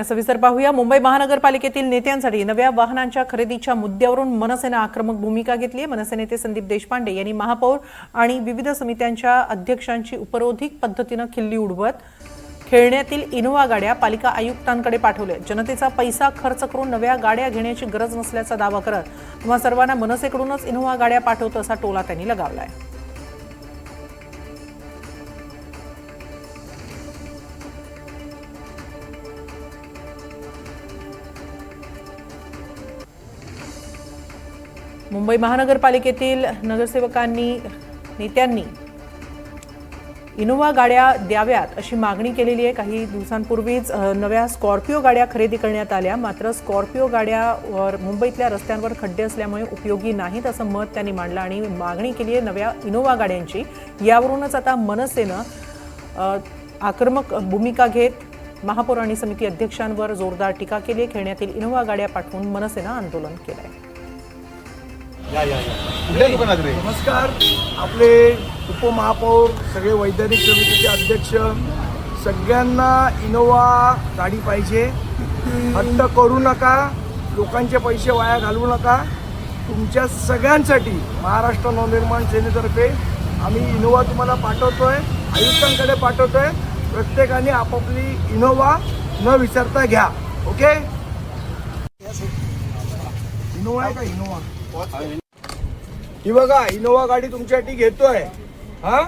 सविस्तर पाहूया। मुंबई महानगरपालिकेतील नेत्यांसाठी नव्या वाहनांच्या खरेदीच्या मुद्द्यावरून मनसेने आक्रमक भूमिका घेतली आहे। मनसे नेते संदीप देशपांडे यांनी महापौर आणि विविध समित्यांच्या अध्यक्षांची उपरोधिक पद्धतीने खिल्ली उडवत खेळण्यातील इनोव्हा गाड्या पालिका आयुक्तांकडे पाठवल्या। जनतेचा पैसा खर्च करून नव्या गाड्या घेण्याची गरज नसल्याचा दावा करत तुम्हा सर्वांना मनसेकडूनच इनोव्हा गाड्या पाठवतो असा टोला त्यांनी लगावलाय। मुंबई महानगरपालिकेतील नेत्यांनी इनोव्हा गाड्या द्याव्यात अशी मागणी केलेली आहे। काही दिवसांपूर्वीच नव्या स्कॉर्पिओ गाड्या खरेदी करण्यात आल्या, मात्र स्कॉर्पिओ गाड्यावर मुंबईतल्या रस्त्यांवर खड्डे असल्यामुळे उपयोगी नाहीत असं मत त्यांनी मांडलं आणि मागणी केली आहे नव्या इनोव्हा गाड्यांची। यावरूनच आता मनसेनं आक्रमक भूमिका घेत महापौर आणि समिती अध्यक्षांवर जोरदार टीका केली आहे। खेळण्यातील इनोव्हा गाड्या पाठवून मनसेनं आंदोलन केलं आहे। नमस्कार। आपले उपमहापौर, सगळे वैधानिक समितीचे अध्यक्ष, सगळ्यांना इनोव्हा गाडी पाहिजे। हट्ट करू नका, लोकांचे पैसे वाया घालवू नका। तुमच्या सगळ्यांसाठी महाराष्ट्र नवनिर्माण सेनेतर्फे आम्ही इनोव्हा तुम्हाला पाठवतोय, आयुक्तांकडे पाठवतोय। प्रत्येकाने आपापली इनोव्हा न विसरता घ्या। ओके, इनोव्हा आहे का? इनोव्हा ही बघा, इनोव्हा गाडी तुमच्यासाठी घेतोय। हा,